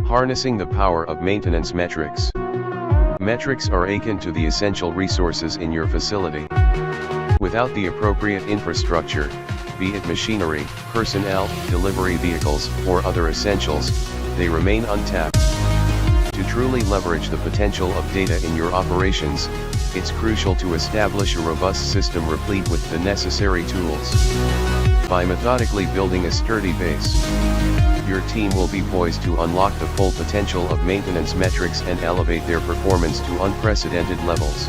Harnessing the power of maintenance metrics. Metrics are akin to the essential resources in your facility. Without the appropriate infrastructure, be it machinery, personnel, delivery vehicles, or other essentials, they remain untapped. To truly leverage the potential of data in your operations, it's crucial to establish a robust system replete with the necessary tools. By methodically building a sturdy base, your team will be poised to unlock the full potential of maintenance metrics and elevate their performance to unprecedented levels.